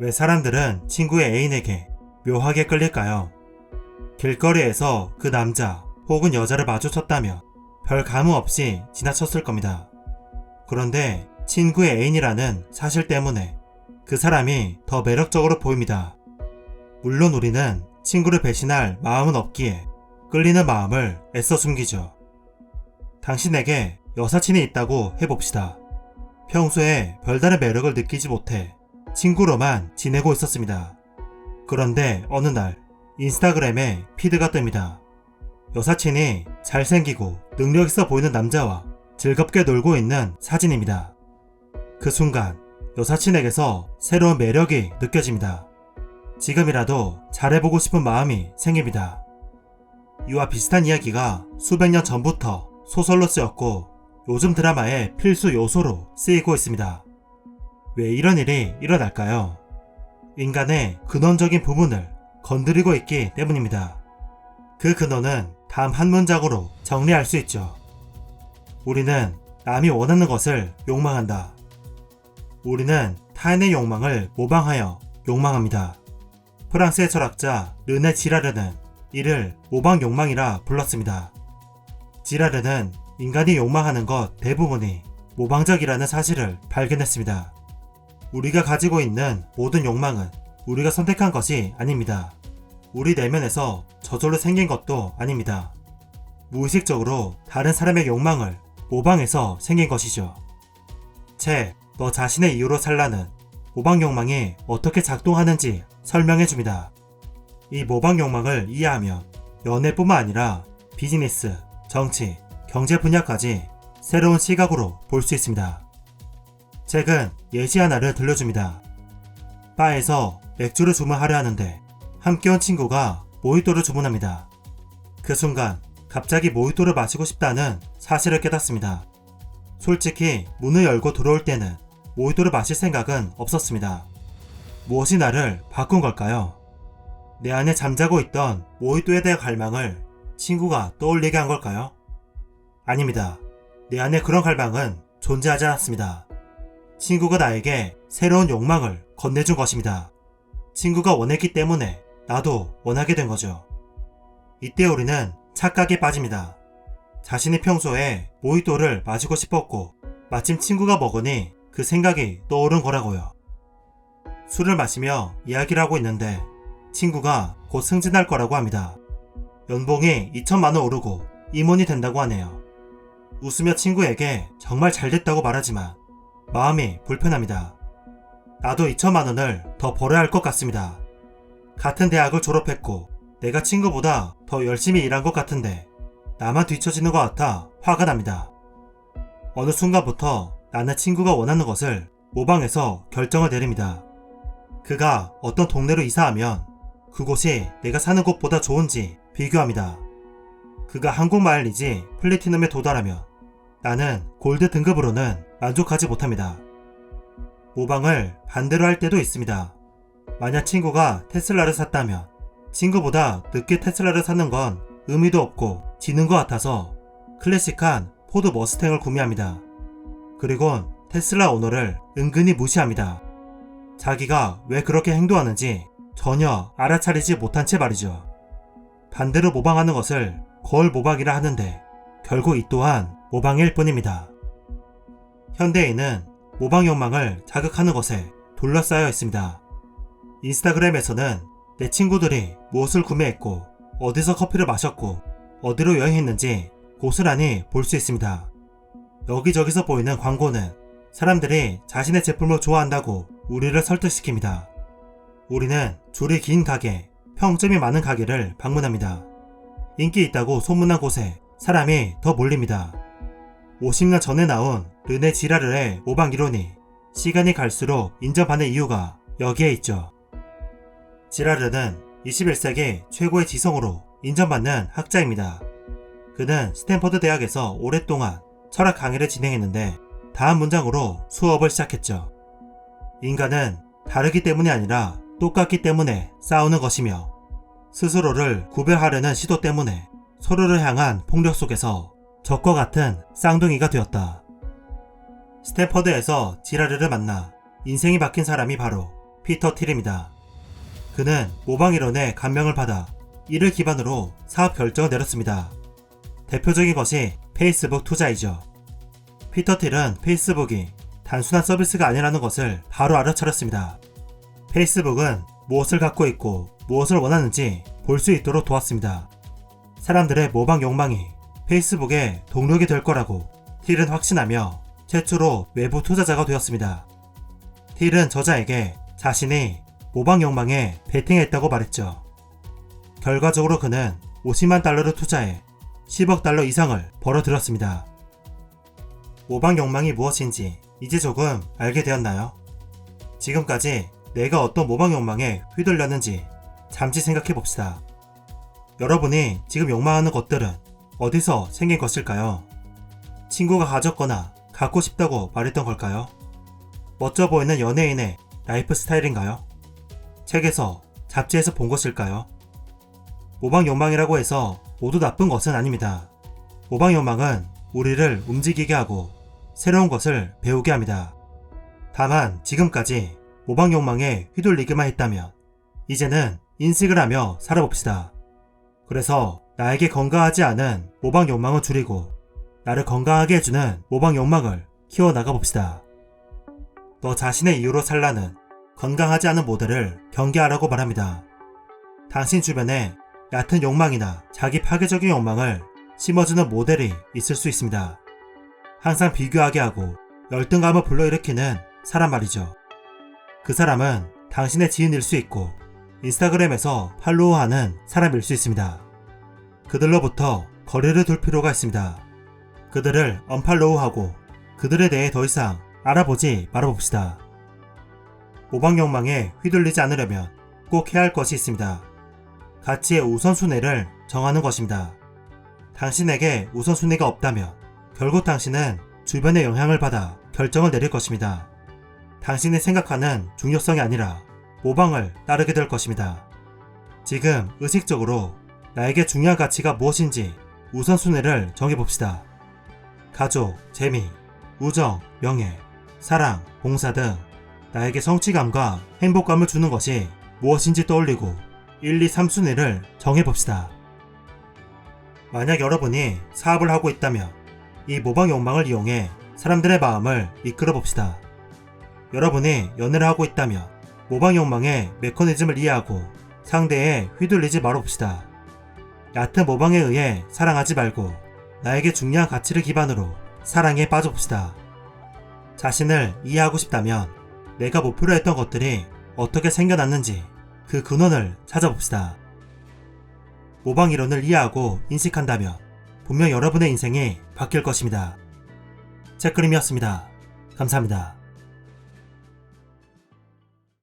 왜 사람들은 친구의 애인에게 묘하게 끌릴까요? 길거리에서 그 남자 혹은 여자를 마주쳤다면 별 감흥 없이 지나쳤을 겁니다. 그런데 친구의 애인이라는 사실 때문에 그 사람이 더 매력적으로 보입니다. 물론 우리는 친구를 배신할 마음은 없기에 끌리는 마음을 애써 숨기죠. 당신에게 여사친이 있다고 해봅시다. 평소에 별다른 매력을 느끼지 못해 친구로만 지내고 있었습니다. 그런데 어느 날 인스타그램에 피드가 뜹니다. 여사친이 잘생기고 능력 있어 보이는 남자와 즐겁게 놀고 있는 사진입니다. 그 순간 여사친에게서 새로운 매력이 느껴집니다. 지금이라도 잘해보고 싶은 마음이 생깁니다. 이와 비슷한 이야기가 수백 년 전부터 소설로 쓰였고 요즘 드라마의 필수 요소로 쓰이고 있습니다. 왜 이런 일이 일어날까요? 인간의 근원적인 부분을 건드리고 있기 때문입니다. 그 근원은 다음 한 문장으로 정리할 수 있죠. 우리는 남이 원하는 것을 욕망한다. 우리는 타인의 욕망을 모방하여 욕망합니다. 프랑스의 철학자 르네 지라르는 이를 모방 욕망이라 불렀습니다. 지라르는 인간이 욕망하는 것 대부분이 모방적이라는 사실을 발견했습니다. 우리가 가지고 있는 모든 욕망은 우리가 선택한 것이 아닙니다. 우리 내면에서 저절로 생긴 것도 아닙니다. 무의식적으로 다른 사람의 욕망을 모방해서 생긴 것이죠. 너 자신의 이유로 살라는 모방 욕망이 어떻게 작동하는지 설명해줍니다. 이 모방 욕망을 이해하면 연애뿐만 아니라 비즈니스, 정치, 경제 분야까지 새로운 시각으로 볼 수 있습니다. 책은 예시 하나를 들려줍니다. 바에서 맥주를 주문하려 하는데 함께 온 친구가 모히또를 주문합니다. 그 순간 갑자기 모히또를 마시고 싶다는 사실을 깨닫습니다. 솔직히 문을 열고 들어올 때는 모히또를 마실 생각은 없었습니다. 무엇이 나를 바꾼 걸까요? 내 안에 잠자고 있던 모히또에 대한 갈망을 친구가 떠올리게 한 걸까요? 아닙니다. 내 안에 그런 갈망은 존재하지 않았습니다. 친구가 나에게 새로운 욕망을 건네준 것입니다. 친구가 원했기 때문에 나도 원하게 된 거죠. 이때 우리는 착각에 빠집니다. 자신이 평소에 모히또를 마시고 싶었고 마침 친구가 먹으니 그 생각이 떠오른 거라고요. 술을 마시며 이야기를 하고 있는데 친구가 곧 승진할 거라고 합니다. 연봉이 2천만 원 오르고 임원이 된다고 하네요. 웃으며 친구에게 정말 잘 됐다고 말하지만 마음이 불편합니다. 나도 2천만 원을 더 벌어야 할 것 같습니다. 같은 대학을 졸업했고 내가 친구보다 더 열심히 일한 것 같은데 나만 뒤처지는 것 같아 화가 납니다. 어느 순간부터 나는 친구가 원하는 것을 모방해서 결정을 내립니다. 그가 어떤 동네로 이사하면 그곳이 내가 사는 곳보다 좋은지 비교합니다. 그가 한국마일리지 플래티넘에 도달하면 나는 골드 등급으로는 만족하지 못합니다. 모방을 반대로 할 때도 있습니다. 만약 친구가 테슬라를 샀다면 친구보다 늦게 테슬라를 사는 건 의미도 없고 지는 것 같아서 클래식한 포드 머스탱을 구매합니다. 그리곤 테슬라 오너를 은근히 무시합니다. 자기가 왜 그렇게 행동하는지 전혀 알아차리지 못한 채 말이죠. 반대로 모방하는 것을 거울 모방이라 하는데 결국 이 또한 모방일 뿐입니다. 현대인은 모방 욕망을 자극하는 것에 둘러싸여 있습니다. 인스타그램에서는 내 친구들이 무엇을 구매했고 어디서 커피를 마셨고 어디로 여행했는지 고스란히 볼 수 있습니다. 여기저기서 보이는 광고는 사람들이 자신의 제품을 좋아한다고 우리를 설득시킵니다. 우리는 줄이 긴 가게, 평점이 많은 가게를 방문합니다. 인기 있다고 소문난 곳에 사람이 더 몰립니다. 50년 전에 나온 르네 지라르의 모방 이론이 시간이 갈수록 인정받는 이유가 여기에 있죠. 지라르는 21세기 최고의 지성으로 인정받는 학자입니다. 그는 스탠퍼드 대학에서 오랫동안 철학 강의를 진행했는데 다음 문장으로 수업을 시작했죠. 인간은 다르기 때문이 아니라 똑같기 때문에 싸우는 것이며 스스로를 구별하려는 시도 때문에 서로를 향한 폭력 속에서 적과 같은 쌍둥이가 되었다. 스탠퍼드에서 지라르를 만나 인생이 바뀐 사람이 바로 피터 틸입니다. 그는 모방이론의 감명을 받아 이를 기반으로 사업 결정을 내렸습니다. 대표적인 것이 페이스북 투자이죠. 피터 틸은 페이스북이 단순한 서비스가 아니라는 것을 바로 알아차렸습니다. 페이스북은 무엇을 갖고 있고 무엇을 원하는지 볼 수 있도록 도왔습니다. 사람들의 모방 욕망이 페이스북의 동력이 될 거라고 틸은 확신하며 최초로 외부 투자자가 되었습니다. 틸은 저자에게 자신이 모방 욕망에 베팅했다고 말했죠. 결과적으로 그는 50만 달러를 투자해 10억 달러 이상을 벌어들였습니다. 모방 욕망이 무엇인지 이제 조금 알게 되었나요? 지금까지 내가 어떤 모방 욕망에 휘둘렸는지 잠시 생각해 봅시다. 여러분이 지금 욕망하는 것들은 어디서 생긴 것일까요? 친구가 가졌거나 갖고 싶다고 말했던 걸까요? 멋져 보이는 연예인의 라이프 스타일인가요? 책에서, 잡지에서 본 것일까요? 모방 욕망이라고 해서 모두 나쁜 것은 아닙니다. 모방 욕망은 우리를 움직이게 하고 새로운 것을 배우게 합니다. 다만 지금까지 모방 욕망에 휘둘리기만 했다면 이제는 인식을 하며 살아봅시다. 그래서 나에게 건강하지 않은 모방 욕망을 줄이고 나를 건강하게 해주는 모방 욕망을 키워나가 봅시다. 너 자신의 이유로 살라는 건강하지 않은 모델을 경계하라고 말합니다. 당신 주변에 얕은 욕망이나 자기 파괴적인 욕망을 심어주는 모델이 있을 수 있습니다. 항상 비교하게 하고 열등감을 불러일으키는 사람 말이죠. 그 사람은 당신의 지인일 수 있고 인스타그램에서 팔로우하는 사람일 수 있습니다. 그들로부터 거리를 둘 필요가 있습니다. 그들을 언팔로우하고 그들에 대해 더 이상 알아보지 말아봅시다. 모방 욕망에 휘둘리지 않으려면 꼭 해야 할 것이 있습니다. 가치의 우선순위를 정하는 것입니다. 당신에게 우선순위가 없다면 결국 당신은 주변의 영향을 받아 결정을 내릴 것입니다. 당신이 생각하는 중요성이 아니라 모방을 따르게 될 것입니다. 지금 의식적으로 나에게 중요한 가치가 무엇인지 우선순위를 정해봅시다. 가족, 재미, 우정, 명예, 사랑, 봉사 등 나에게 성취감과 행복감을 주는 것이 무엇인지 떠올리고 1, 2, 3순위를 정해봅시다. 만약 여러분이 사업을 하고 있다면 이 모방 욕망을 이용해 사람들의 마음을 이끌어봅시다. 여러분이 연애를 하고 있다면 모방 욕망의 메커니즘을 이해하고 상대에 휘둘리지 말아봅시다. 얕은 모방에 의해 사랑하지 말고 나에게 중요한 가치를 기반으로 사랑에 빠져봅시다. 자신을 이해하고 싶다면 내가 목표로 했던 것들이 어떻게 생겨났는지 그 근원을 찾아봅시다. 모방 이론을 이해하고 인식한다면 분명 여러분의 인생이 바뀔 것입니다. 책그림이었습니다. 감사합니다.